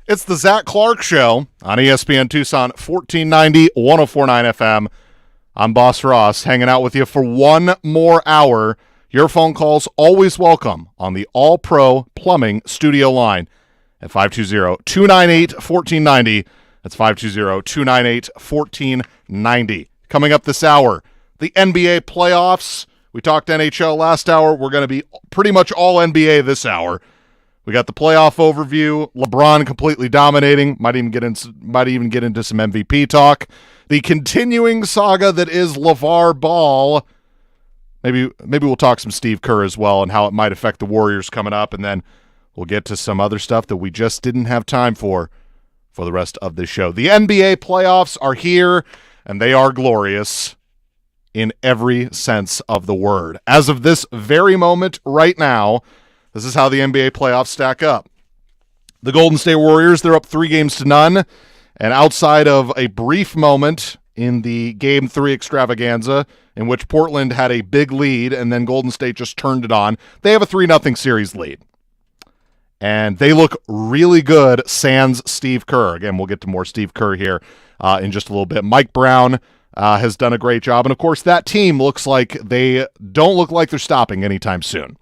It's the Zach Clark Show on ESPN Tucson, 1490, 104.9 FM. I'm Boss Ross, hanging out with you for one more hour. Your phone calls always welcome on the All-Pro Plumbing Studio line at 520-298-1490. That's 520-298-1490. Coming up this hour, the NBA playoffs. We talked NHL last hour. We're going to be pretty much all NBA this hour. We got the playoff overview. LeBron completely dominating. Might even get into some MVP talk. The continuing saga that is Lavar Ball. Maybe we'll talk some Steve Kerr as well and how it might affect the Warriors coming up, and then we'll get to some other stuff that we just didn't have time for the rest of this show. The NBA playoffs are here, and they are glorious in every sense of the word. As of this very moment right now, this is how the NBA playoffs stack up. The Golden State Warriors, they're up 3-0, and outside of a brief moment in the Game 3 extravaganza in which Portland had a big lead and then Golden State just turned it on, they have a 3-0 series lead. And they look really good, sans Steve Kerr. Again, we'll get to more Steve Kerr here in just a little bit. Mike Brown has done a great job, and of course that team looks like they don't look like they're stopping anytime soon.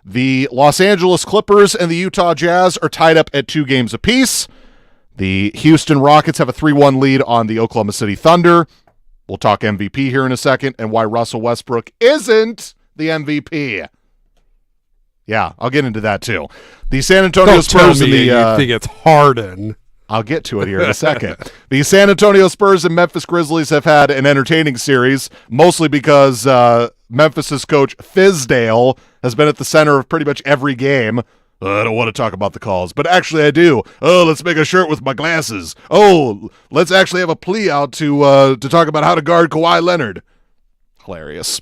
The Los Angeles Clippers and the Utah Jazz are tied up at 2 games apiece. The Houston Rockets have a 3-1 lead on the Oklahoma City Thunder. We'll talk MVP here in a second and why Russell Westbrook isn't the MVP. Yeah, I'll get into that too. The San Antonio Spurs and the... you think it's Harden. I'll get to it here in a second. The San Antonio Spurs and Memphis Grizzlies have had an entertaining series, mostly because Memphis's coach Fizdale has been at the center of pretty much every game. I don't want to talk about the calls, but actually I do. Oh, let's make a shirt with my glasses. Oh, let's actually have a plea out to talk about how to guard Kawhi Leonard. Hilarious.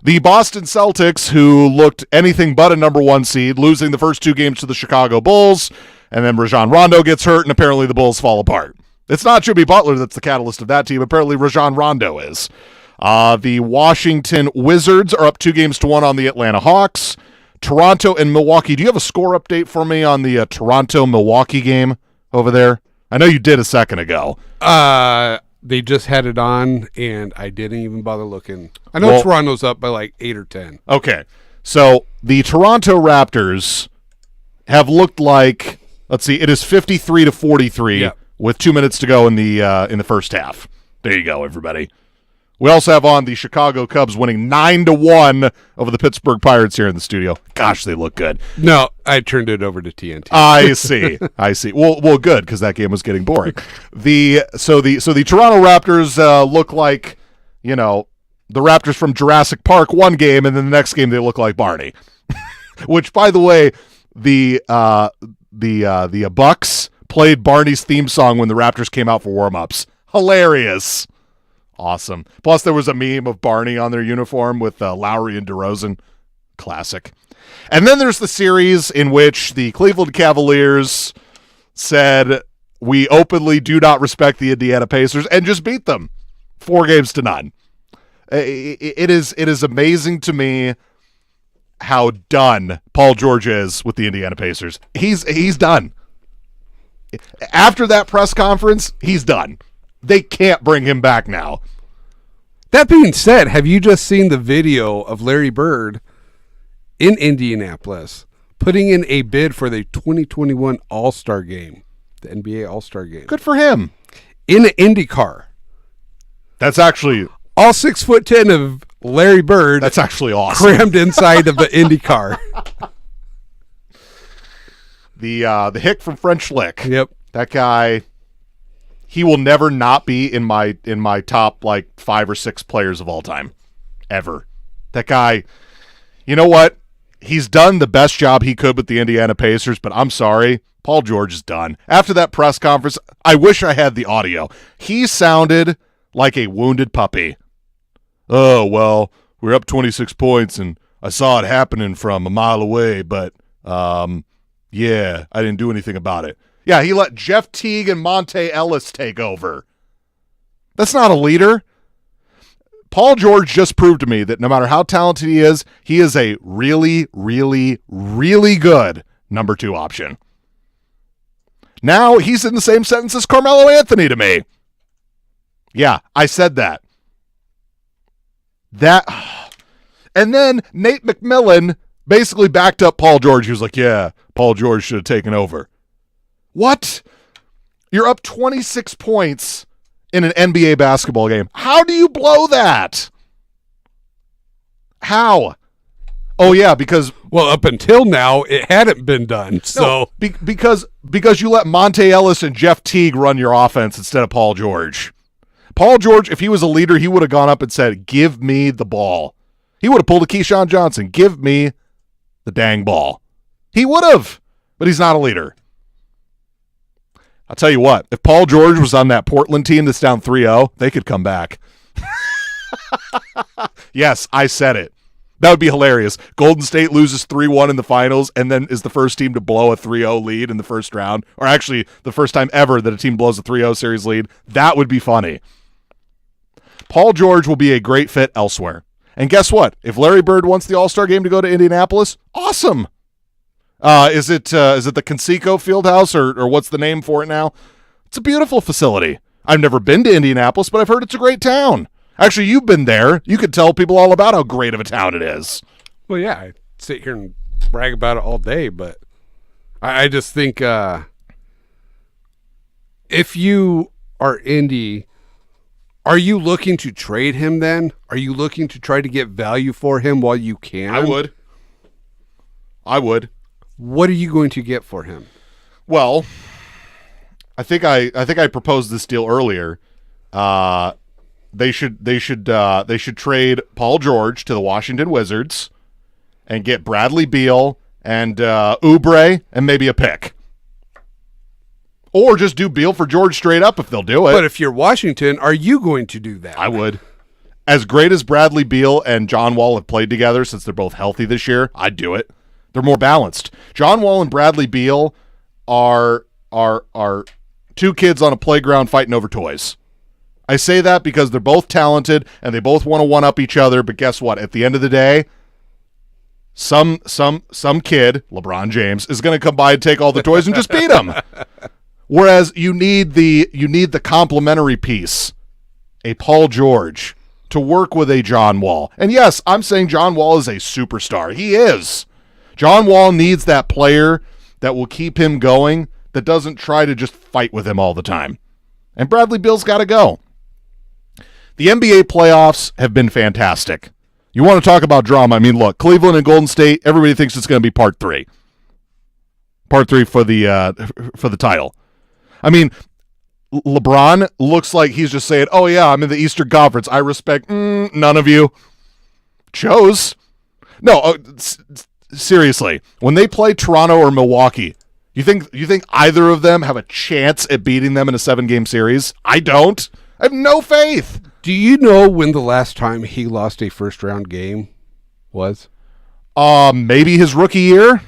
The Boston Celtics, who looked anything but a number 1 seed, losing the first 2 games to the Chicago Bulls, and then Rajon Rondo gets hurt, and apparently the Bulls fall apart. It's not Jimmy Butler that's the catalyst of that team. Apparently Rajon Rondo is. The Washington Wizards are up 2-1 on the Atlanta Hawks. Toronto and Milwaukee. Do you have a score update for me on the Toronto-Milwaukee game over there? I know you did a second ago. They just had it on, and I didn't even bother looking. I know Toronto's up by like 8 or 10. Okay. So the Toronto Raptors have looked like, let's see, it is 53-43 with 2 minutes to go in the first half. There you go, everybody. We also have on the Chicago Cubs winning 9-1 over the Pittsburgh Pirates here in the studio. Gosh, they look good. No, I turned it over to TNT. I see. Well, good, because that game was getting boring. So the Toronto Raptors look like, the Raptors from Jurassic Park one game, and then the next game they look like Barney. Which, by the way, the Bucks played Barney's theme song when the Raptors came out for warm-ups. Hilarious. Awesome. Plus, there was a meme of Barney on their uniform with Lowry and DeRozan. Classic. And then there's the series in which the Cleveland Cavaliers said, we openly do not respect the Indiana Pacers, and just beat them 4-0. It is amazing to me how done Paul George is with the Indiana Pacers. He's done. After that press conference, he's done. They can't bring him back now. That being said, have you just seen the video of Larry Bird in Indianapolis putting in a bid for the 2021 All-Star Game, the NBA All-Star Game? Good for him. In an Indy car. That's actually... All 6'10" of Larry Bird. That's actually awesome. Crammed inside of the Indy car. The hick from French Lick. Yep. That guy... He will never not be in my top 5 or 6 players of all time, ever. That guy, you know what? He's done the best job he could with the Indiana Pacers, but I'm sorry, Paul George is done. After that press conference, I wish I had the audio. He sounded like a wounded puppy. Oh, well, we're up 26 points, and I saw it happening from a mile away, but, yeah, I didn't do anything about it. Yeah, he let Jeff Teague and Monte Ellis take over. That's not a leader. Paul George just proved to me that no matter how talented he is a really, really, really good number 2 option. Now he's in the same sentence as Carmelo Anthony to me. Yeah, I said that. And then Nate McMillan basically backed up Paul George. He was like, yeah, Paul George should have taken over. What? You're up 26 points in an NBA basketball game. How do you blow that? How? Oh, yeah, because... Well, up until now, it hadn't been done. So No, because you let Monte Ellis and Jeff Teague run your offense instead of Paul George. Paul George, if he was a leader, he would have gone up and said, give me the ball. He would have pulled a Keyshawn Johnson. Give me the dang ball. He would have, but he's not a leader. I'll tell you what, if Paul George was on that Portland team that's down 3-0, they could come back. Yes, I said it. That would be hilarious. Golden State loses 3-1 in the finals and then is the first team to blow a 3-0 lead in the first round. Or actually, the first time ever that a team blows a 3-0 series lead. That would be funny. Paul George will be a great fit elsewhere. And guess what? If Larry Bird wants the All-Star game to go to Indianapolis, awesome. Is it the Conseco Fieldhouse or what's the name for it now? It's a beautiful facility. I've never been to Indianapolis, but I've heard it's a great town. Actually, you've been there. You could tell people all about how great of a town it is. Well, yeah, I sit here and brag about it all day, but I just think if you are Indy, are you looking to trade him then? Are you looking to try to get value for him while you can? I would. What are you going to get for him? Well, I think I proposed this deal earlier. They should trade Paul George to the Washington Wizards and get Bradley Beal and Oubre and maybe a pick. Or just do Beal for George straight up if they'll do it. But if you're Washington, are you going to do that? I would. As great as Bradley Beal and John Wall have played together since they're both healthy this year, I'd do it. They're more balanced. John Wall and Bradley Beal are two kids on a playground fighting over toys. I say that because they're both talented and they both want to one-up each other, but guess what? At the end of the day, some kid, LeBron James, is going to come by and take all the toys and just beat him. Whereas you need the complementary piece, a Paul George, to work with a John Wall. And yes, I'm saying John Wall is a superstar. He is. John Wall needs that player that will keep him going, that doesn't try to just fight with him all the time. And Bradley Beal's got to go. The NBA playoffs have been fantastic. You want to talk about drama? I mean, look, Cleveland and Golden State, everybody thinks it's going to be part 3. Part 3 for the title. I mean, LeBron looks like he's just saying, oh, yeah, I'm in the Eastern Conference. I respect none of you. Chose. No, seriously, when they play Toronto or Milwaukee, you think either of them have a chance at beating them in a 7-game series? I don't. I have no faith. Do you know when the last time he lost a first-round game was? Maybe his rookie year?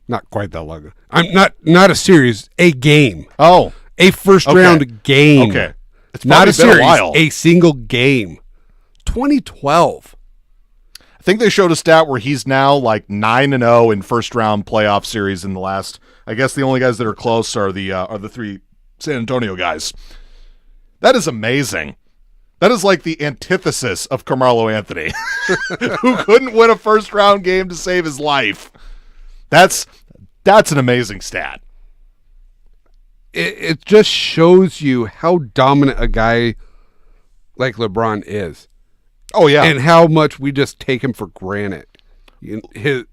Not quite that long ago. I'm not a series, a game. Oh. A first-round game. Okay. It's not a series, while. a single game. 2012. I think they showed a stat where he's now like 9-0 in first-round playoff series in the last. I guess the only guys that are close are the 3 San Antonio guys. That is amazing. That is like the antithesis of Carmelo Anthony, who couldn't win a first-round game to save his life. That's an amazing stat. It just shows you how dominant a guy like LeBron is. Oh, yeah. And how much we just take him for granted. His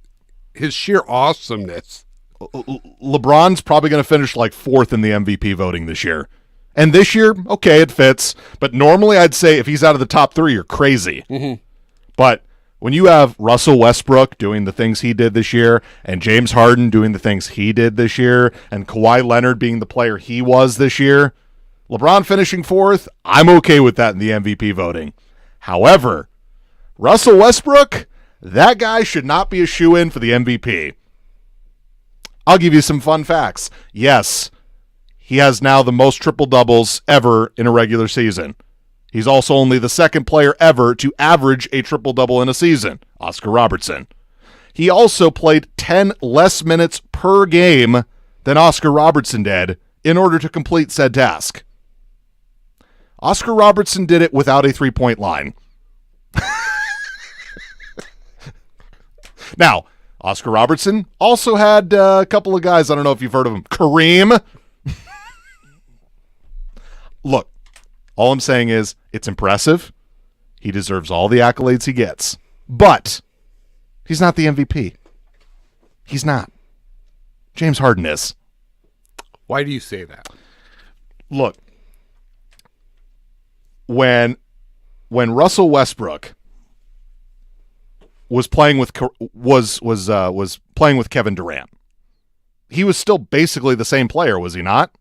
sheer awesomeness. LeBron's probably going to finish like 4th in the MVP voting this year. And this year, okay, it fits. But normally I'd say if he's out of the top 3, you're crazy. Mm-hmm. But when you have Russell Westbrook doing the things he did this year, and James Harden doing the things he did this year, and Kawhi Leonard being the player he was this year, LeBron finishing 4th, I'm okay with that in the MVP voting. However, Russell Westbrook, that guy should not be a shoo-in for the MVP. I'll give you some fun facts. Yes, he has now the most triple-doubles ever in a regular season. He's also only the 2nd player ever to average a triple-double in a season, Oscar Robertson. He also played 10 less minutes per game than Oscar Robertson did in order to complete said task. Oscar Robertson did it without a three-point line. Now, Oscar Robertson also had a couple of guys, I don't know if you've heard of them, Kareem. Look, all I'm saying is it's impressive. He deserves all the accolades he gets. But he's not the MVP. He's not. James Harden is. Why do you say that? Look, when Russell Westbrook was playing with playing with Kevin Durant, he was still basically the same player, was he not?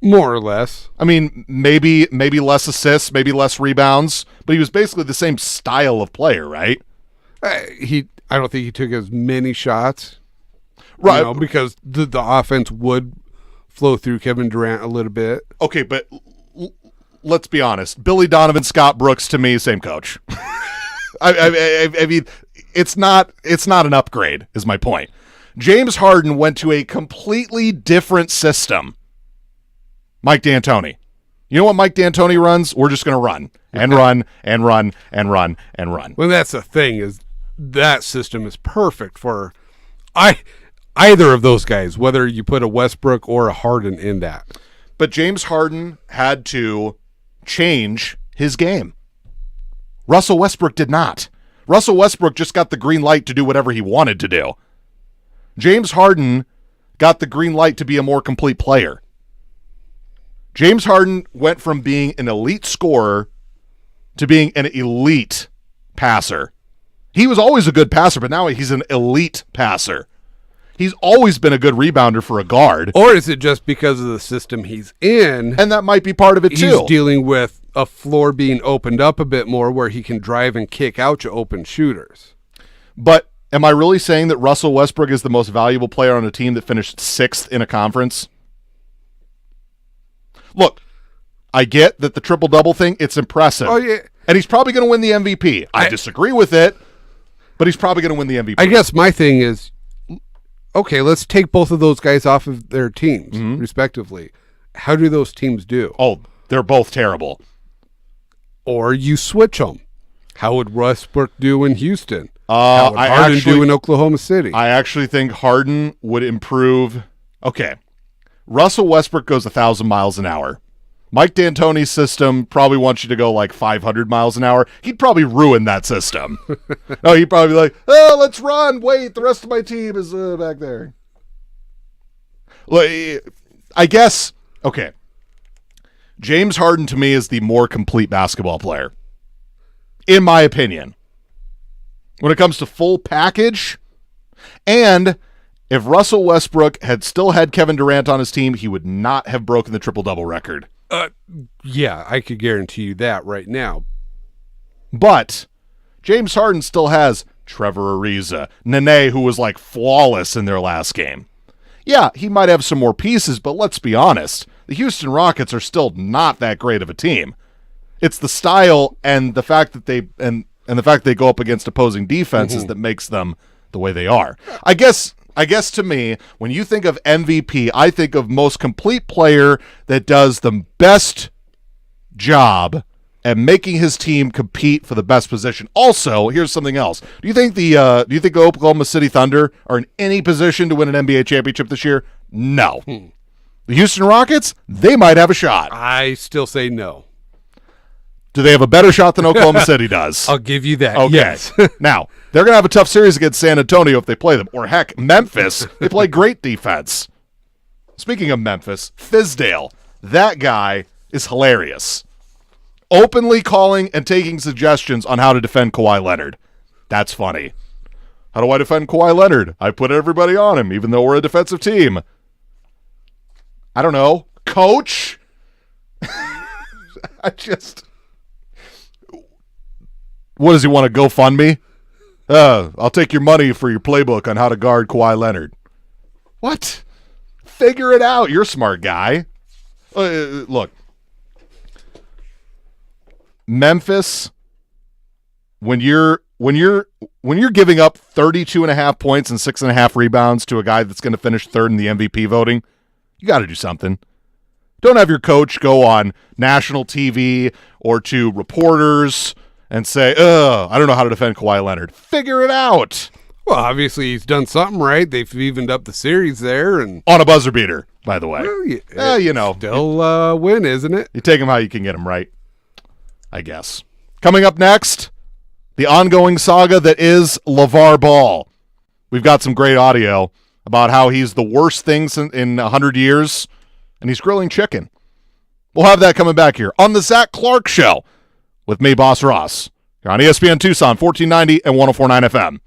More or less. I mean, maybe less assists, maybe less rebounds, but he was basically the same style of player, right? I don't think he took as many shots, right? Because the offense would flow through Kevin Durant a little bit. Okay, but let's be honest. Billy Donovan, Scott Brooks, to me, same coach. I mean, it's not an upgrade, is my point. James Harden went to a completely different system. Mike D'Antoni. You know what Mike D'Antoni runs? We're just going to run and run and run and run and run. Well, that's the thing, is that system is perfect for either of those guys, whether you put a Westbrook or a Harden in that. But James Harden had to change his game. Russell Westbrook did not. Russell Westbrook just got the green light to do whatever he wanted to do. James Harden got the green light to be a more complete player. James Harden went from being an elite scorer to being an elite passer. He was always a good passer, but now he's an elite passer. He's always been a good rebounder for a guard. Or is it just because of the system he's in? And that might be part of it too. He's dealing with a floor being opened up a bit more where he can drive and kick out to open shooters. But am I really saying that Russell Westbrook is the most valuable player on a team that finished 6th in a conference? Look, I get that the triple-double thing, it's impressive. Oh, yeah. And he's probably going to win the MVP. I disagree with it, but he's probably going to win the MVP. I guess my thing is, okay, let's take both of those guys off of their teams, respectively. How do those teams do? Oh, they're both terrible. Or you switch them. How would Westbrook do in Houston? How would Harden do in Oklahoma City? I actually think Harden would improve. Okay. Russell Westbrook goes 1,000 miles an hour. Mike D'Antoni's system probably wants you to go like 500 miles an hour. He'd probably ruin that system. No, he'd probably be like, oh, let's run. Wait, the rest of my team is back there. Well, I guess, okay. James Harden to me is the more complete basketball player, in my opinion. When it comes to full package, and if Russell Westbrook had still had Kevin Durant on his team, he would not have broken the triple-double record. Yeah, I could guarantee you that right now. But James Harden still has Trevor Ariza, Nene, who was like flawless in their last game. Yeah, he might have some more pieces, but let's be honest. The Houston Rockets are still not that great of a team. It's the style and the fact that they go up against opposing defenses that makes them the way they are. I guess to me, when you think of MVP, I think of most complete player that does the best job at making his team compete for the best position. Also, here's something else. Do you think the Oklahoma City Thunder are in any position to win an NBA championship this year? No. The Houston Rockets, they might have a shot. I still say no. Do they have a better shot than Oklahoma City does? I'll give you that. Okay. Yes. Now, they're going to have a tough series against San Antonio if they play them. Or heck, Memphis. They play great defense. Speaking of Memphis, Fizdale. That guy is hilarious. Openly calling and taking suggestions on how to defend Kawhi Leonard. That's funny. How do I defend Kawhi Leonard? I put everybody on him, even though we're a defensive team. I don't know. Coach? What does he want to GoFundMe? I'll take your money for your playbook on how to guard Kawhi Leonard. What? Figure it out. You're a smart guy. Look. Memphis when you're giving up 32.5 points and 6.5 rebounds to a guy that's going to finish third in the MVP voting, you got to do something. Don't have your coach go on national TV or to reporters and say, I don't know how to defend Kawhi Leonard. Figure it out. Well, obviously he's done something right. They've evened up the series there, and on a buzzer beater, by the way. Well, still win, isn't it? You take him how you can get him right, I guess. Coming up next, the ongoing saga that is Lavar Ball. We've got some great audio about how he's the worst thing in 100 years, and he's grilling chicken. We'll have that coming back here on the Zach Clark Show with me, Boss Ross. You're on ESPN Tucson, 1490 and 104.9 FM.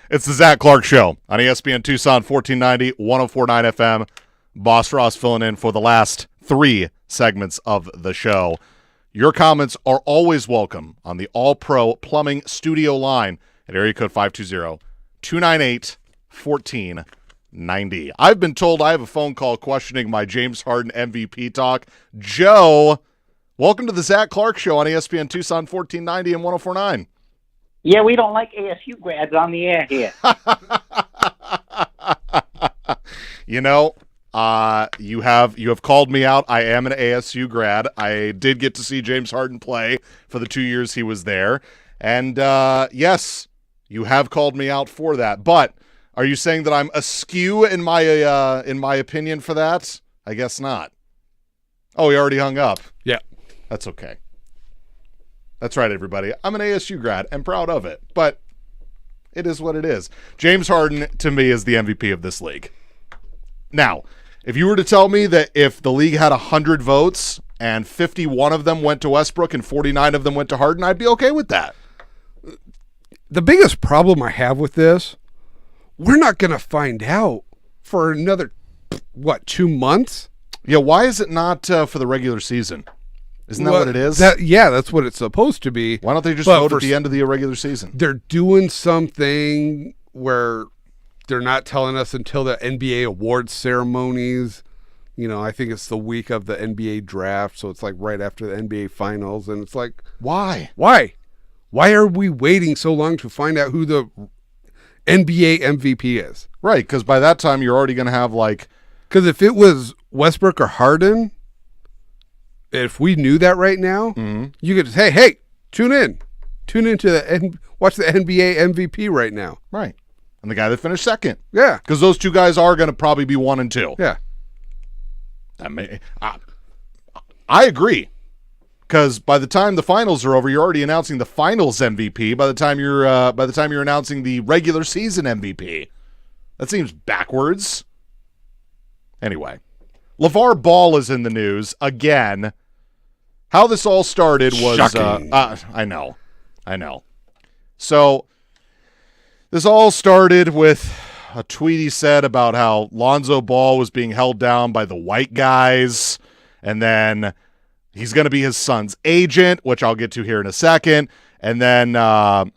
It's the Zach Clark Show on ESPN Tucson, 1490, 104.9 FM. Boss Ross filling in for the last 3 segments of the show. Your comments are always welcome on the All-Pro Plumbing Studio line at area code 520-298-1490. I've been told I have a phone call questioning my James Harden MVP talk. Joe, welcome to the Zach Clark Show on ESPN Tucson 1490 and 104.9. Yeah, we don't like ASU grads on the air here. You know, you have called me out. I am an ASU grad. I did get to see James Harden play for the 2 years he was there. And yes, you have called me out for that. But are you saying that I'm askew in my opinion for that? I guess not. Oh, he already hung up. Yeah. That's okay. That's right, everybody. I'm an ASU grad and proud of it. But it is what it is. James Harden, to me, is the MVP of this league. Now, if you were to tell me that if the league had 100 votes and 51 of them went to Westbrook and 49 of them went to Harden, I'd be okay with that. The biggest problem I have with this, we're not going to find out for another, 2 months? Yeah, why is it not for the regular season? Isn't that what it is? That's what it's supposed to be. Why don't they just vote at the end of the regular season? They're doing something where they're not telling us until the NBA awards ceremonies. You know, I think it's the week of the NBA draft, so it's like right after the NBA finals, and it's like, why? Why are we waiting so long to find out who the NBA MVP is? Right, because by that time you're already going to have because if it was Westbrook or Harden, if we knew that right now, you could say, hey, tune into watch the NBA MVP right now. Right. And the guy that finished second. Yeah. Because those two guys are going to probably be 1 and 2. Yeah. I agree. Because by the time the finals are over, you're already announcing the finals MVP. By the time you're announcing the regular season MVP, that seems backwards. Anyway, Lavar Ball is in the news again. How this all started was I know. So this all started with a tweet he said about how Lonzo Ball was being held down by the white guys, and then he's going to be his son's agent, which I'll get to here in a second. And then a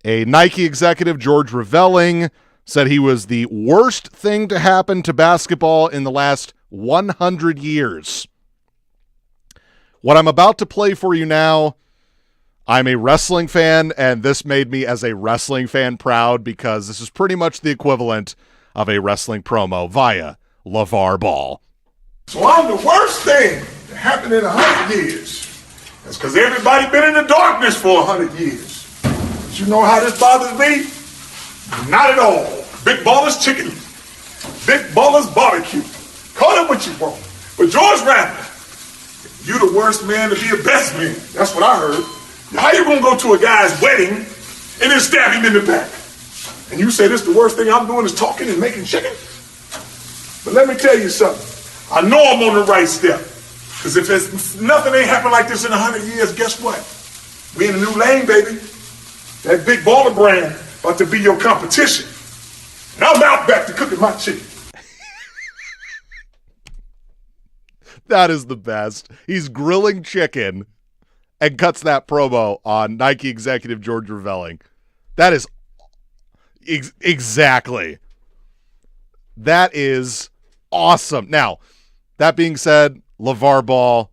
Nike executive, George Revelling, said he was the worst thing to happen to basketball in the last 100 years. What I'm about to play for you now, I'm a wrestling fan, and this made me as a wrestling fan proud because this is pretty much the equivalent of a wrestling promo via Lavar Ball. So I'm the worst thing that happened in 100 years. That's because everybody been in the darkness for 100 years. But you know how this bothers me? Not at all. Big Baller's chicken. Big Baller's barbecue. Call it what you want. But George Rapper, you the worst man to be a best man. That's what I heard. How you gonna go to a guy's wedding and then stab him in the back? And you say this the worst thing I'm doing is talking and making chicken? But let me tell you something. I know I'm on the right step. Because if nothing ain't happened like this in 100 years, guess what? We in a new lane, baby. That Big Baller brand about to be your competition. And I'm out back to cooking my chicken. That is the best. He's grilling chicken and cuts that promo on Nike executive George Revelling. That is exactly. That is awesome. Now, that being said, Lavar Ball,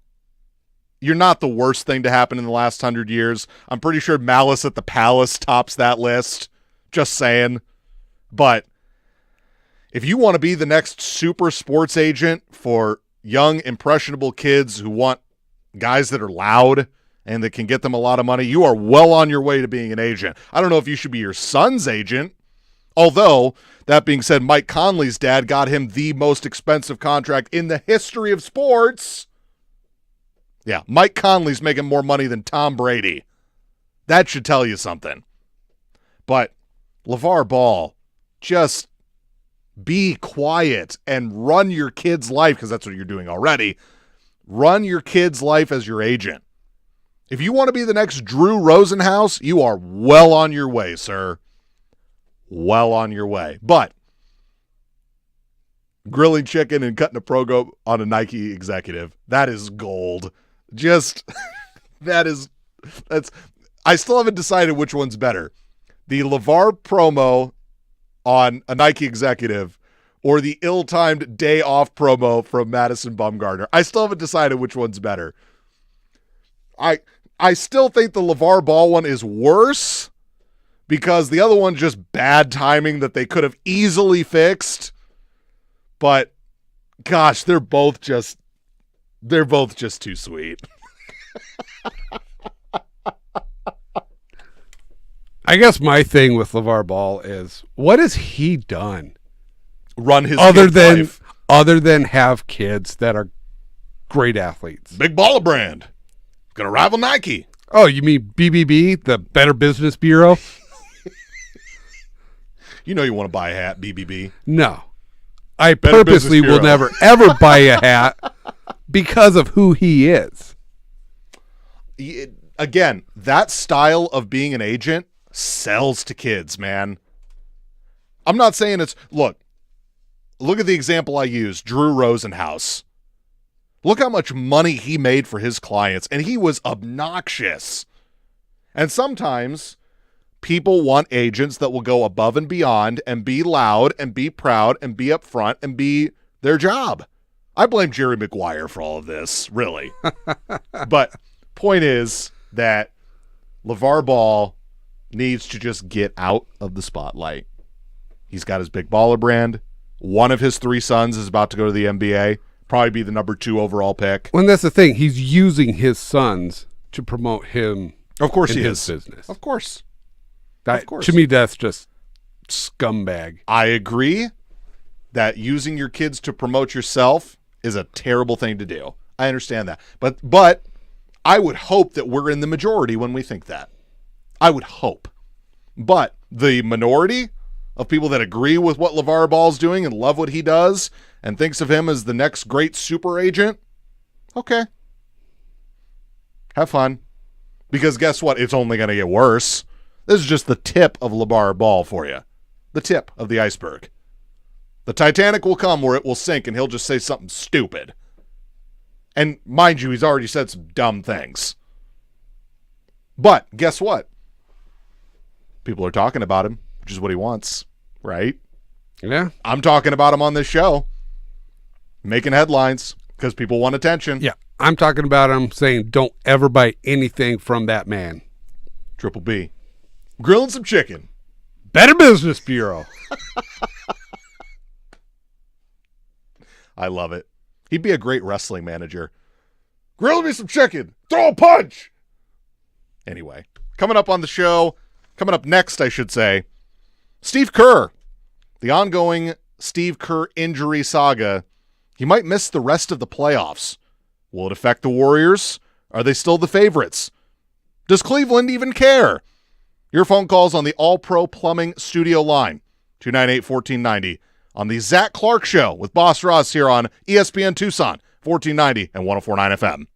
you're not the worst thing to happen in the last 100 years. I'm pretty sure Malice at the Palace tops that list. Just saying. But if you want to be the next super sports agent for young, impressionable kids who want guys that are loud and that can get them a lot of money, you are well on your way to being an agent. I don't know if you should be your son's agent, although, that being said, Mike Conley's dad got him the most expensive contract in the history of sports. Yeah, Mike Conley's making more money than Tom Brady. That should tell you something. But Lavar Ball, just be quiet and run your kid's life, because that's what you're doing already. Run your kid's life as your agent. If you want to be the next Drew Rosenhaus, you are well on your way, sir. Well on your way. But grilling chicken and cutting a promo on a Nike executive, that is gold. Just that's I still haven't decided which one's better. The Lavar promo on a Nike executive or the ill-timed day off promo from Madison Bumgarner. I still haven't decided which one's better. I still think the Lavar Ball one is worse because the other one's just bad timing that they could have easily fixed. But gosh, they're both just too sweet. I guess my thing with LeVar Ball is, what has he done Run his other kid's than life. other than have kids that are great athletes? Big baller brand. Gonna rival Nike. Oh, you mean BBB, the Better Business Bureau? You know you want to buy a hat, BBB. No. I Better purposely Business will Bureau. never, ever buy a hat because of who he is. Again, that style of being an agent sells to kids, man. I'm not saying it's... Look at the example I used, Drew Rosenhaus. Look how much money he made for his clients, and he was obnoxious. And sometimes people want agents that will go above and beyond and be loud and be proud and be upfront and be their job. I blame Jerry Maguire for all of this, really. But point is that LeVar Ball needs to just get out of the spotlight. He's got his big baller brand. One of his 3 sons is about to go to the NBA. Probably be the number 2 overall pick. Well, that's the thing. He's using his sons to promote him. Of course in he his is. business. Of course. That, of course. To me, that's just scumbag. I agree that using your kids to promote yourself is a terrible thing to do. I understand that. But I would hope that we're in the majority when we think that. I would hope. But the minority of people that agree with what LeVar Ball's doing and love what he does and thinks of him as the next great super agent, okay. Have fun. Because guess what? It's only going to get worse. This is just the tip of LeVar Ball for you. The tip of the iceberg. The Titanic will come where it will sink and he'll just say something stupid. And mind you, he's already said some dumb things. But guess what? People are talking about him, which is what he wants, right? Yeah. I'm talking about him on this show. Making headlines because people want attention. Yeah. I'm talking about him saying, don't ever buy anything from that man. Triple B. Grilling some chicken. Better Business Bureau. I love it. He'd be a great wrestling manager. Grill me some chicken. Throw a punch. Anyway, coming up on the show, coming up next, I should say, Steve Kerr. The ongoing Steve Kerr injury saga. He might miss the rest of the playoffs. Will it affect the Warriors? Are they still the favorites? Does Cleveland even care? Your phone calls on the All-Pro Plumbing Studio line, 298-1490, on the Zach Clark Show with Boss Ross here on ESPN Tucson, 1490 and 104.9 FM.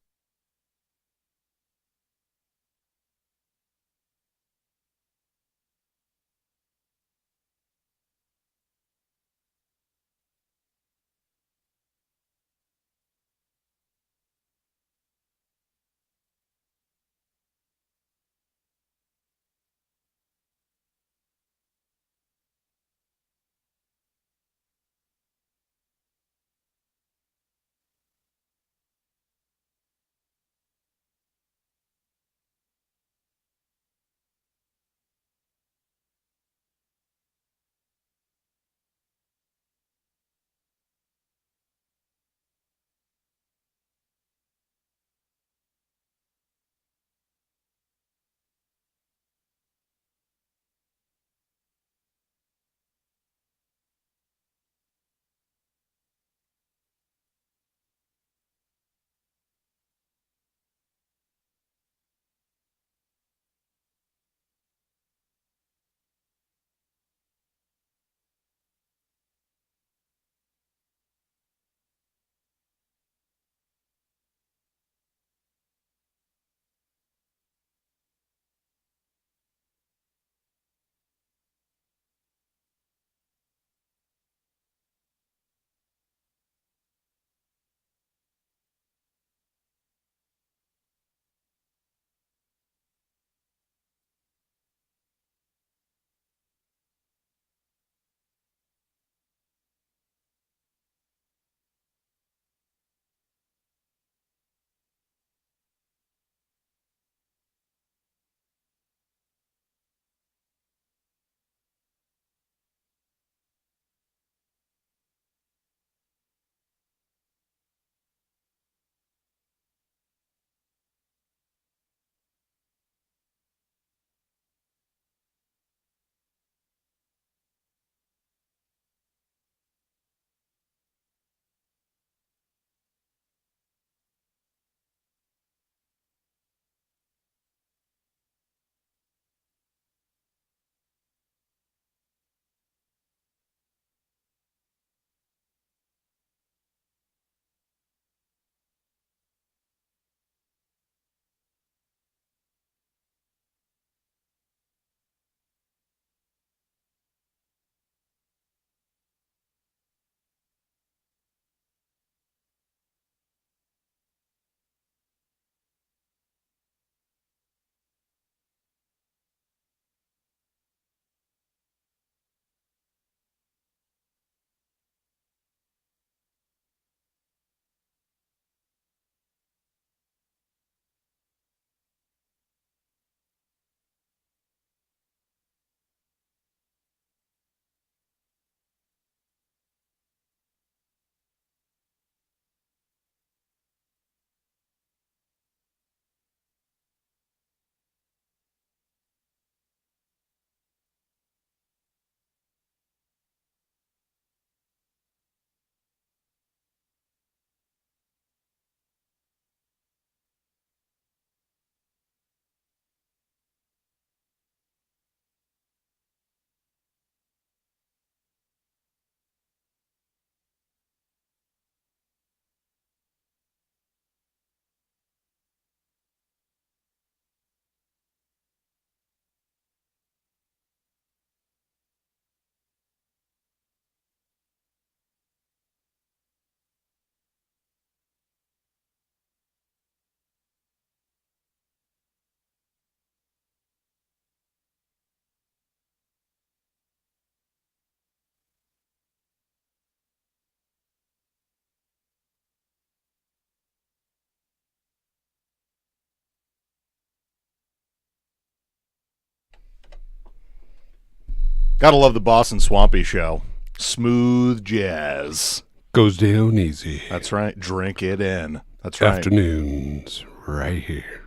Gotta love the Boston Swampy show. Smooth jazz. Goes down easy. That's right. Drink it in. That's right. Afternoons right here.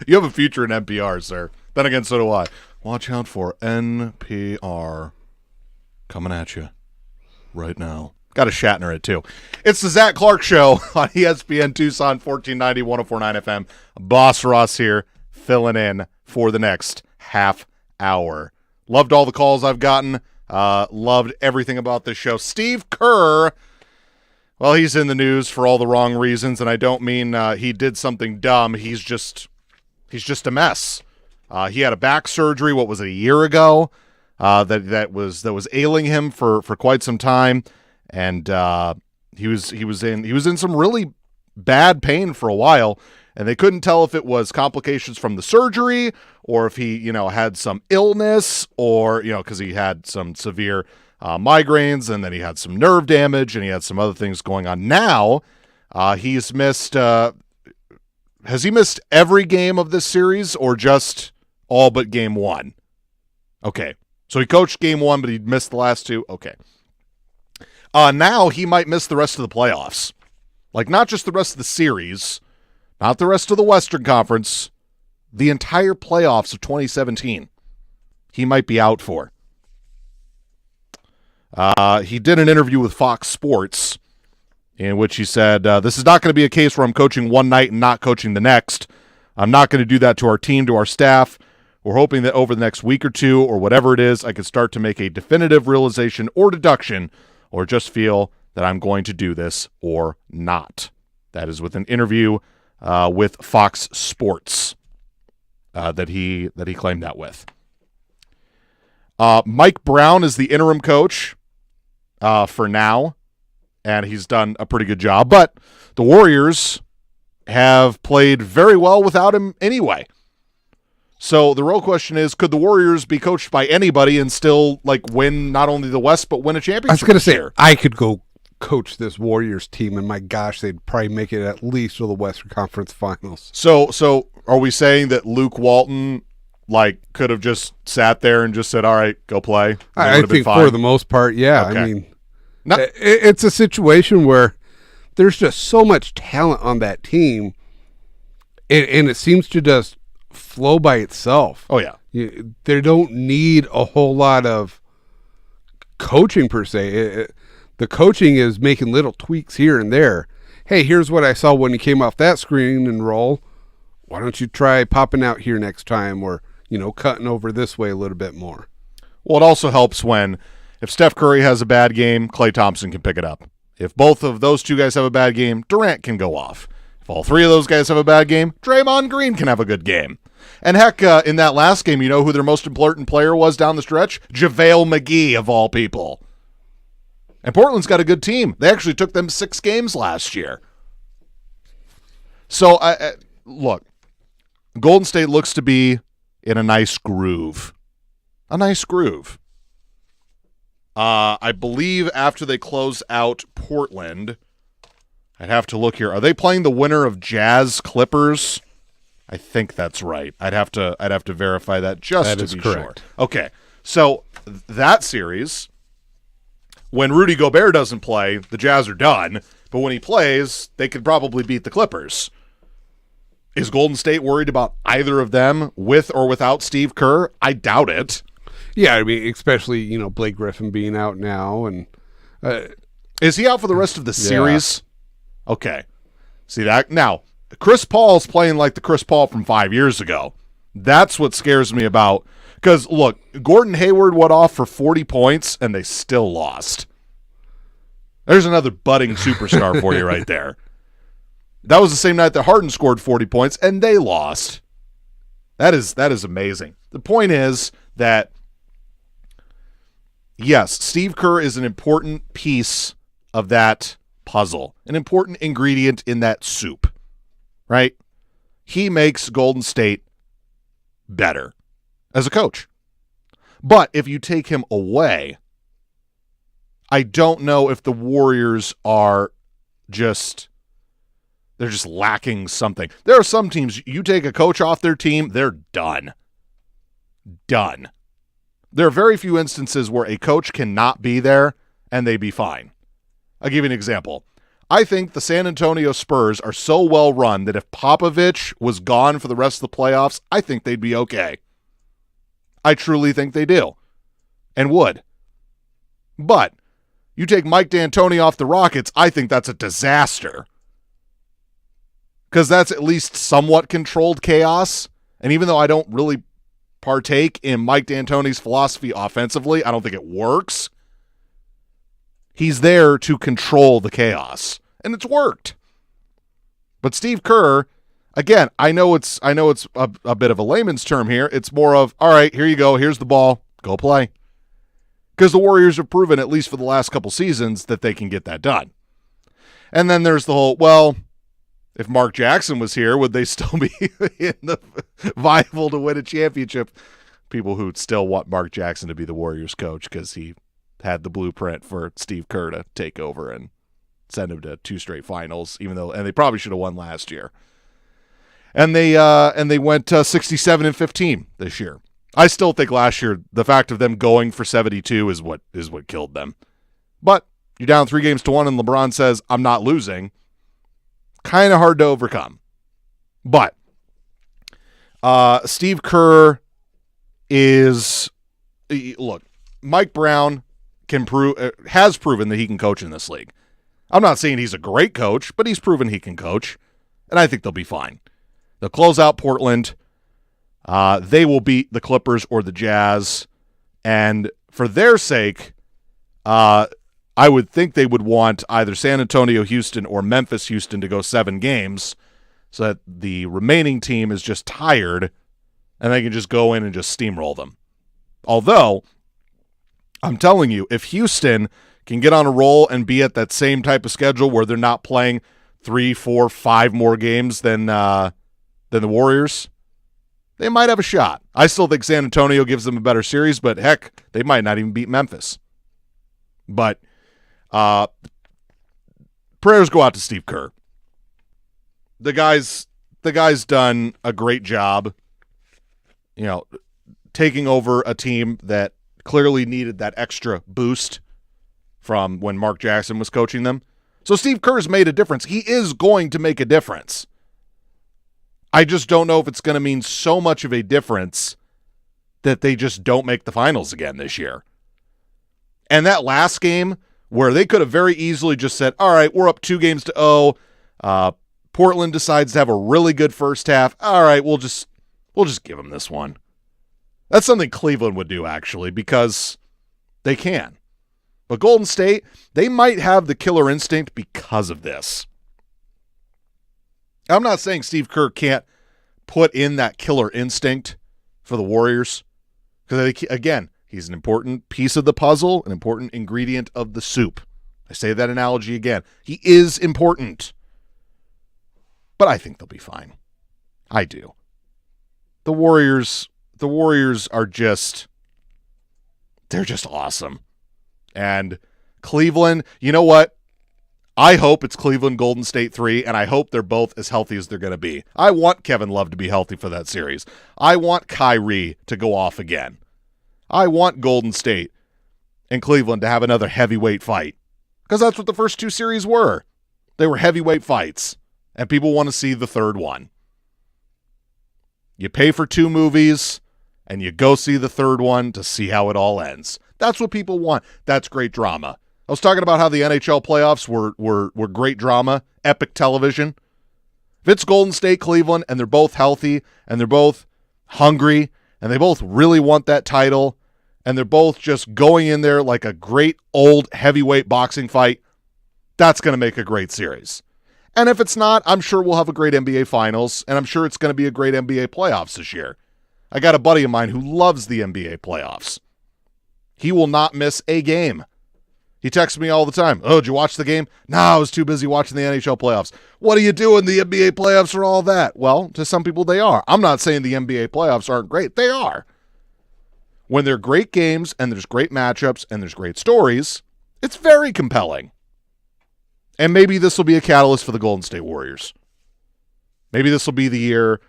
You have a future in NPR, sir. Then again, so do I. Watch out for NPR coming at you right now. Got a Shatner it, too. It's the Zach Clark Show on ESPN Tucson, 1490, 104.9 FM. Boss Ross here, filling in for the next half hour. Loved all the calls I've gotten. Loved everything about this show. Steve Kerr, well, he's in the news for all the wrong reasons, and I don't mean he did something dumb. He's just a mess. He had a back surgery, what was it, a year ago, that was ailing him for quite some time, and he was in some really bad pain for a while, and they couldn't tell if it was complications from the surgery or if he, had some illness or, because he had some severe migraines, and then he had some nerve damage, and he had some other things going on. Now, he's missed, has he missed every game of this series or just all but game one? Okay. So he coached game one, but he missed the last two. Okay. Now he might miss the rest of the playoffs. Like, not just the rest of the series, not the rest of the Western Conference, the entire playoffs of 2017. He might be out for. He did an interview with Fox Sports in which he said, this is not going to be a case where I'm coaching one night and not coaching the next. I'm not going to do that to our team, to our staff. We're hoping that over the next week or two or whatever it is, I can start to make a definitive realization or deduction or just feel that I'm going to do this or not. That is with an interview with Fox Sports that he claimed that with. Mike Brown is the interim coach for now, and he's done a pretty good job. But the Warriors have played very well without him anyway. So the real question is, could the Warriors be coached by anybody and still win not only the West but win a championship? I was going to say, I could go coach this Warriors team, and my gosh, they'd probably make it at least to the Western Conference Finals. So are we saying that Luke Walton could have just sat there and just said, all right, go play? I think for the most part, yeah. Okay. I mean, it's a situation where there's just so much talent on that team, and it seems to just flow by itself. Oh, yeah. They don't need a whole lot of coaching per se. The coaching is making little tweaks here and there. Hey, here's what I saw when you came off that screen and roll. Why don't you try popping out here next time, or cutting over this way a little bit more? Well, it also helps when if Steph Curry has a bad game, Klay Thompson can pick it up. If both of those two guys have a bad game, Durant can go off. If all three of those guys have a bad game, Draymond Green can have a good game. And heck, in that last game, you know who their most important player was down the stretch? JaVale McGee, of all people. And Portland's got a good team. They actually took them 6 games last year. So, look, Golden State looks to be in a nice groove. A nice groove. I believe after they close out Portland, I'd have to look here. Are they playing the winner of Jazz Clippers? I think that's right. I'd have to verify that just to be sure. Okay. So that series, when Rudy Gobert doesn't play, the Jazz are done. But when he plays, they could probably beat the Clippers. Is Golden State worried about either of them with or without Steve Kerr? I doubt it. Yeah, I mean, especially, Blake Griffin being out now. And is he out for the rest of the series? Yeah. Okay. See that? Now, Chris Paul's playing like the Chris Paul from 5 years ago. That's what scares me about. Because, look, Gordon Hayward went off for 40 points, and they still lost. There's another budding superstar for you right there. That was the same night that Harden scored 40 points, and they lost. That is amazing. The point is that, yes, Steve Kerr is an important piece of that puzzle, an important ingredient in that soup, right? He makes Golden State better as a coach. But if you take him away, I don't know if the Warriors are they're just lacking something. There are some teams, you take a coach off their team, they're done. Done. There are very few instances where a coach cannot be there and they be fine. I'll give you an example. I think the San Antonio Spurs are so well run that if Popovich was gone for the rest of the playoffs, I think they'd be okay. I truly think they do and would. But you take Mike D'Antoni off the Rockets, I think that's a disaster. Because that's at least somewhat controlled chaos. And even though I don't really partake in Mike D'Antoni's philosophy offensively, I don't think it works. He's there to control the chaos. And it's worked. But Steve Kerr, again, I know it's a bit of a layman's term here. It's more of, all right, here you go. Here's the ball. Go play. Because the Warriors have proven, at least for the last couple seasons, that they can get that done. And then there's the whole, well, if Mark Jackson was here, would they still be viable to win a championship? People who still want Mark Jackson to be the Warriors coach because he had the blueprint for Steve Kerr to take over and send him to 2 straight finals, and they probably should have won last year. And they went 67-15 this year. I still think last year the fact of them going for 72 is what killed them. But you're down 3-1 and LeBron says, I'm not losing. Kind of hard to overcome. But Steve Kerr is, look, Mike Brown has proven that he can coach in this league. I'm not saying he's a great coach, but he's proven he can coach, and I think they'll be fine. They'll close out Portland. They will beat the Clippers or the Jazz, and for their sake, I would think they would want either San Antonio, Houston, or Memphis, Houston to go 7 games so that the remaining team is just tired and they can just go in and just steamroll them. Although, I'm telling you, if Houston can get on a roll and be at that same type of schedule where they're not playing 3, 4, 5 more games than the Warriors, they might have a shot. I still think San Antonio gives them a better series, but heck, they might not even beat Memphis. But prayers go out to Steve Kerr. The guy's done a great job, taking over a team that clearly needed that extra boost from when Mark Jackson was coaching them. So Steve Kerr's made a difference. He is going to make a difference. I just don't know if it's going to mean so much of a difference that they just don't make the finals again this year. And that last game where they could have very easily just said, all right, we're up 2-0. Portland decides to have a really good first half. All right, we'll just give them this one. That's something Cleveland would do, actually, because they can. But Golden State, they might have the killer instinct because of this. I'm not saying Steve Kerr can't put in that killer instinct for the Warriors. Because, again, he's an important piece of the puzzle, an important ingredient of the soup. I say that analogy again. He is important. But I think they'll be fine. I do. The Warriors are just, they're just awesome. And Cleveland, you know what? I hope it's Cleveland Golden State 3, and I hope they're both as healthy as they're going to be. I want Kevin Love to be healthy for that series. I want Kyrie to go off again. I want Golden State and Cleveland to have another heavyweight fight, because that's what the first 2 series were. They were heavyweight fights, and people want to see the third one. You pay for 2 movies, and you go see the third one to see how it all ends. That's what people want. That's great drama. I was talking about how the NHL playoffs were great drama, epic television. If it's Golden State, Cleveland, and they're both healthy, and they're both hungry, and they both really want that title, and they're both just going in there like a great old heavyweight boxing fight, that's going to make a great series. And if it's not, I'm sure we'll have a great NBA Finals, and I'm sure it's going to be a great NBA playoffs this year. I got a buddy of mine who loves the NBA playoffs. He will not miss a game. He texts me all the time. Oh, did you watch the game? No, I was too busy watching the NHL playoffs. What are you doing? The NBA playoffs are all that. Well, to some people they are. I'm not saying the NBA playoffs aren't great. They are. When they're great games and there's great matchups and there's great stories, it's very compelling. And maybe this will be a catalyst for the Golden State Warriors. Maybe this will be the year,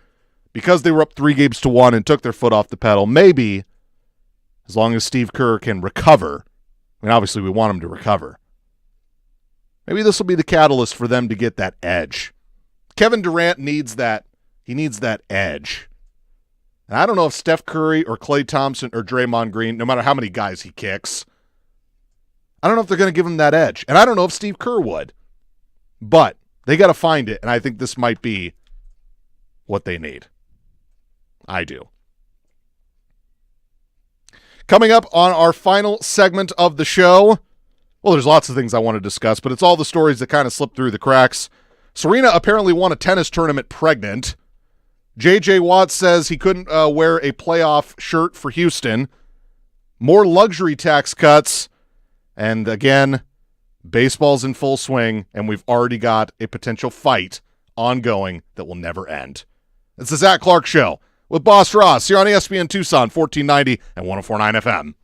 because they were up 3-1 and took their foot off the pedal, maybe as long as Steve Kerr can recover. I mean, obviously we want him to recover. Maybe this will be the catalyst for them to get that edge. Kevin Durant needs that. He needs that edge. And I don't know if Steph Curry or Klay Thompson or Draymond Green, no matter how many guys he kicks, I don't know if they're going to give him that edge. And I don't know if Steve Kerr would. But they got to find it, and I think this might be what they need. I do. Coming up on our final segment of the show, well, there's lots of things I want to discuss, but it's all the stories that kind of slipped through the cracks. Serena apparently won a tennis tournament pregnant. J.J. Watt says he couldn't wear a playoff shirt for Houston. More luxury tax cuts. And again, baseball's in full swing, and we've already got a potential fight ongoing that will never end. It's the Zach Clark Show with Boss Ross here on ESPN Tucson, 1490 and 104.9 FM.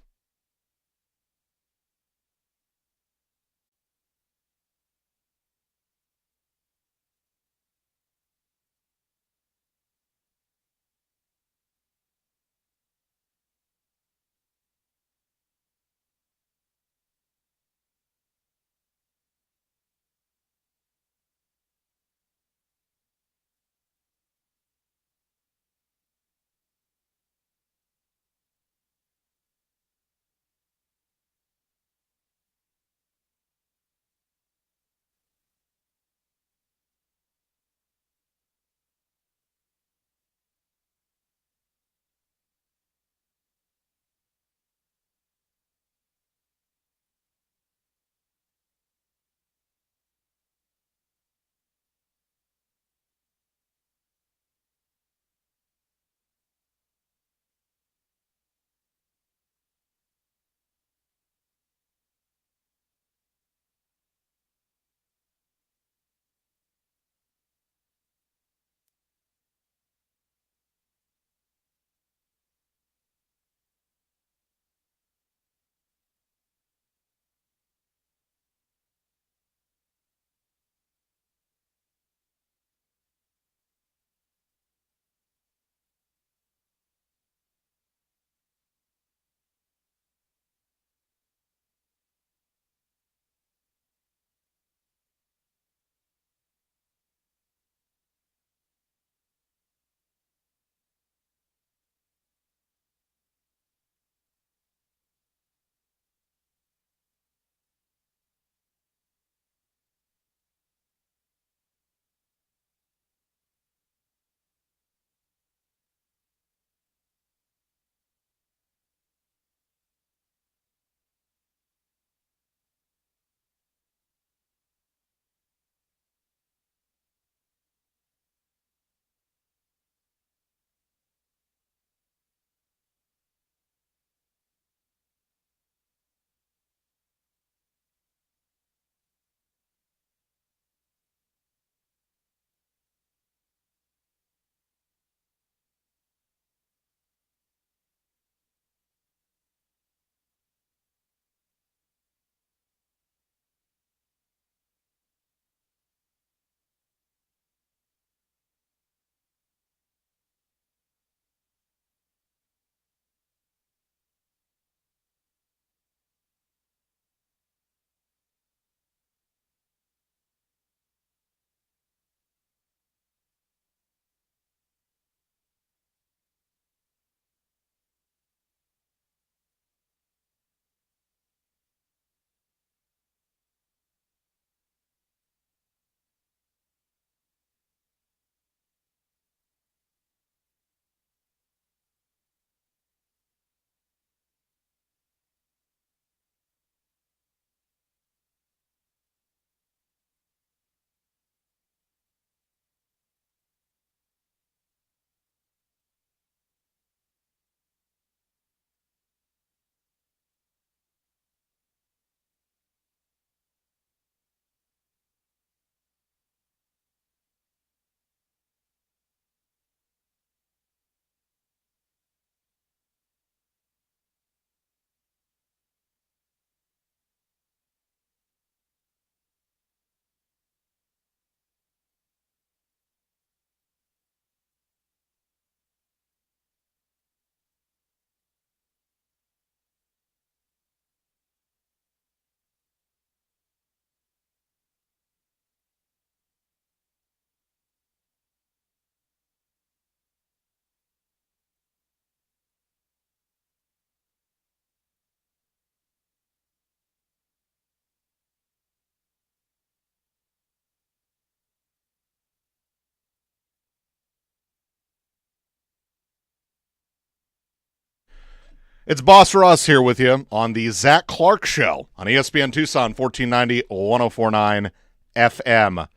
It's Boss Ross here with you on the Zach Clark Show on ESPN Tucson, 1490, 1049 FM.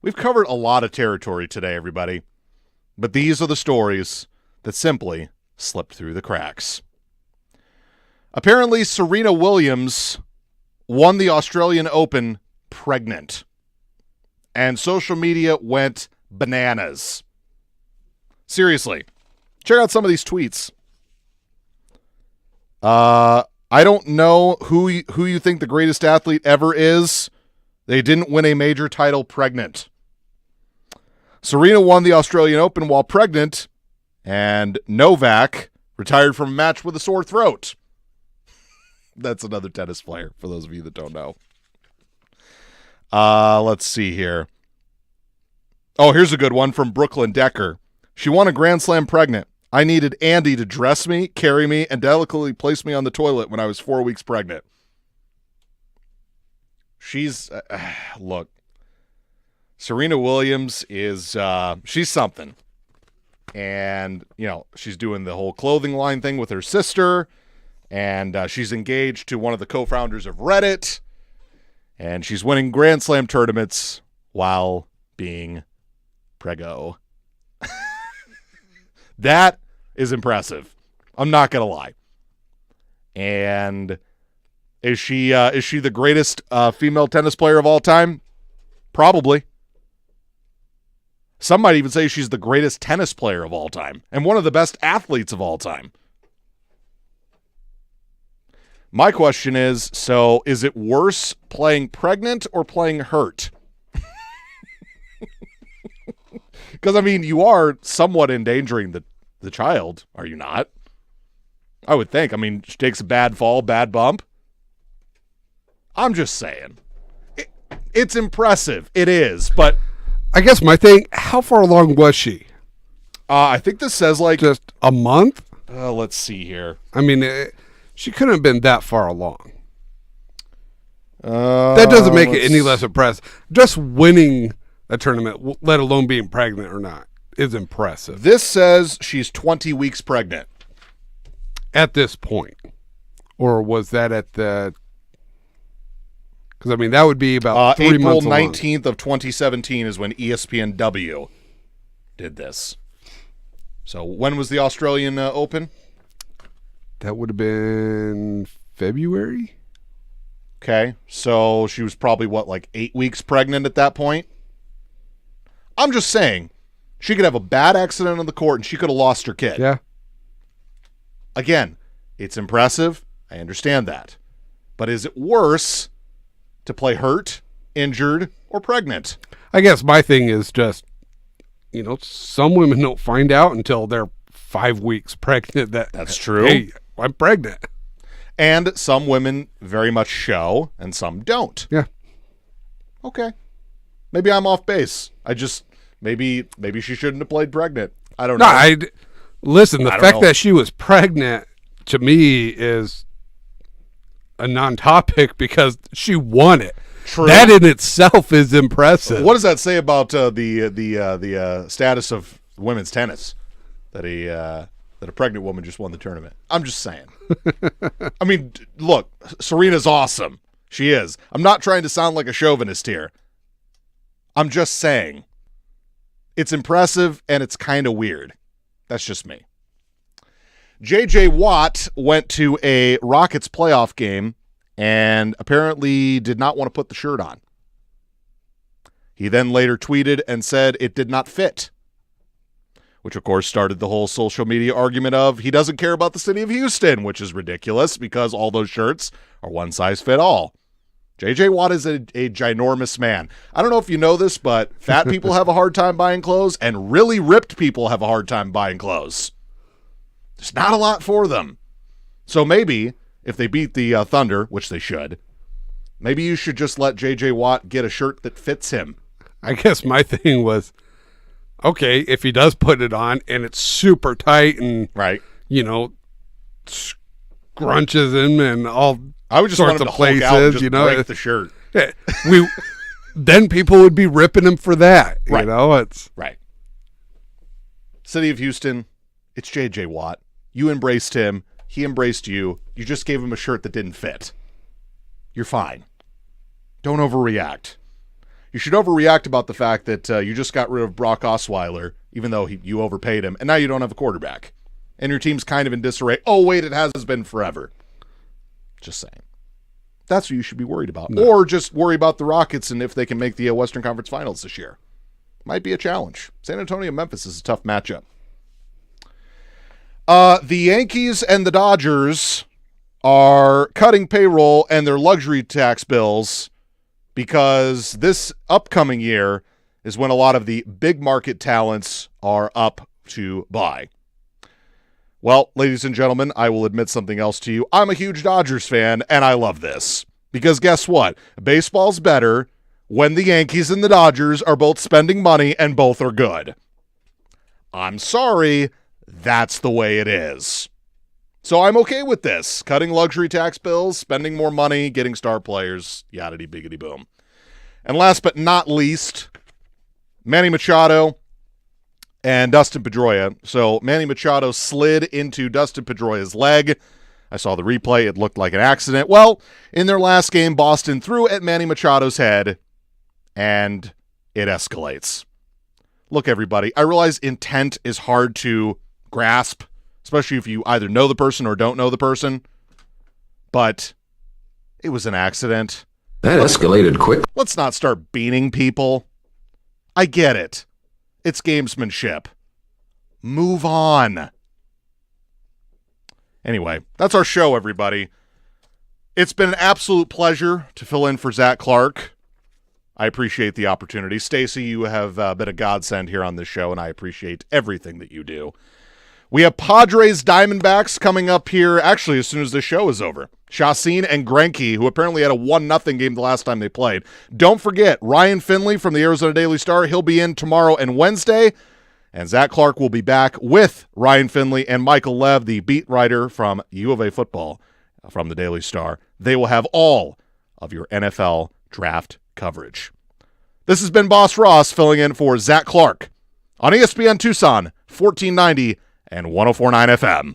We've covered a lot of territory today, everybody, but these are the stories that simply slipped through the cracks. Apparently, Serena Williams won the Australian Open pregnant, and social media went bananas. Seriously, check out some of these tweets. I don't know who you think the greatest athlete ever is. They didn't win a major title pregnant. Serena won the Australian Open while pregnant, and Novak retired from a match with a sore throat. That's another tennis player, for those of you that don't know. Let's see here. Oh, here's a good one from Brooklyn Decker. She won a Grand Slam pregnant. I needed Andy to dress me, carry me, and delicately place me on the toilet when I was 4 weeks pregnant. She's, look, Serena Williams is, she's something. And, you know, she's doing the whole clothing line thing with her sister, and she's engaged to one of the co-founders of Reddit, and she's winning Grand Slam tournaments while being preggo. That is impressive. I'm not going to lie. And is she the greatest female tennis player of all time? Probably. Some might even say she's the greatest tennis player of all time and one of the best athletes of all time. My question is, so is it worse playing pregnant or playing hurt? Because, I mean, you are somewhat endangering the child, are you not? I would think. I mean, she takes a bad fall, bad bump. I'm just saying. It's impressive. It is, but... I guess my thing, how far along was she? I think this says like... Just a month? Let's see here. I mean, she couldn't have been that far along. That doesn't make it any less impressive. Just winning a tournament, let alone being pregnant or not, is impressive. This says she's 20 weeks pregnant. At this point. Or was that at the... Because, I mean, that would be about 3 months April 19th of 2017 is when ESPN W did this. So when was the Australian Open? That would have been February? Okay, so she was probably, like 8 weeks pregnant at that point? I'm just saying, she could have a bad accident on the court and she could have lost her kid. Yeah. Again, it's impressive. I understand that. But is it worse to play hurt, injured, or pregnant? I guess my thing is just, you know, some women don't find out until they're 5 weeks pregnant. That's true. Hey, I'm pregnant. And some women very much show, and some don't. Yeah. Okay. Maybe I'm off base. Maybe she shouldn't have played pregnant. I don't know. Listen, the fact that she was pregnant, to me, is a non-topic because she won it. True. That in itself is impressive. What does that say about the status of women's tennis? That a pregnant woman just won the tournament. I'm just saying. I mean, look, Serena's awesome. She is. I'm not trying to sound like a chauvinist here. I'm just saying it's impressive and it's kind of weird. That's just me. J.J. Watt went to a Rockets playoff game and apparently did not want to put the shirt on. He then later tweeted and said it did not fit, which, of course, started the whole social media argument of he doesn't care about the city of Houston, which is ridiculous because all those shirts are one size fit all. J.J. Watt is a ginormous man. I don't know if you know this, but fat people have a hard time buying clothes and really ripped people have a hard time buying clothes. There's not a lot for them. So maybe if they beat the Thunder, which they should, maybe you should just let J.J. Watt get a shirt that fits him. I guess my thing was, okay, if he does put it on and it's super tight and, right, you know, scrunches him and all I would just sorts want him of to Hulk places, out and just you know, break the shirt. Yeah, then people would be ripping him for that. Right. You know, it's right. City of Houston, it's J.J. Watt. You embraced him. He embraced you. You just gave him a shirt that didn't fit. You're fine. Don't overreact. You should overreact about the fact that you just got rid of Brock Osweiler, even though you overpaid him, and now you don't have a quarterback. And your team's kind of in disarray. Oh, wait, it has been forever. Just saying. That's what you should be worried about. No. Or just worry about the Rockets and if they can make the Western Conference Finals this year. Might be a challenge. San Antonio-Memphis is a tough matchup. The Yankees and the Dodgers are cutting payroll and their luxury tax bills because this upcoming year is when a lot of the big market talents are up to buy. Well, ladies and gentlemen, I will admit something else to you. I'm a huge Dodgers fan, and I love this. Because guess what? Baseball's better when the Yankees and the Dodgers are both spending money and both are good. I'm sorry, that's the way it is. So I'm okay with this. Cutting luxury tax bills, spending more money, getting star players, yadity biggity boom. And last but not least, Manny Machado and Dustin Pedroia. So Manny Machado slid into Dustin Pedroia's leg. I saw the replay. It looked like an accident. Well, in their last game, Boston threw at Manny Machado's head, and it escalates. Look, everybody, I realize intent is hard to grasp, especially if you either know the person or don't know the person, but it was an accident. That escalated quick. Let's not start beaning people. I get it. It's gamesmanship. Move on. Anyway, that's our show, everybody. It's been an absolute pleasure to fill in for Zach Clark. I appreciate the opportunity. Stacy, you have been a godsend here on this show, and I appreciate everything that you do. We have Padres Diamondbacks coming up here, actually, as soon as this show is over. Chacin and Greinke, who apparently had a 1-0 game the last time they played. Don't forget, Ryan Finley from the Arizona Daily Star. He'll be in tomorrow and Wednesday. And Zach Clark will be back with Ryan Finley and Michael Lev, the beat writer from U of A football from the Daily Star. They will have all of your NFL draft coverage. This has been Boss Ross filling in for Zach Clark on ESPN Tucson, 1490 and 104.9 FM.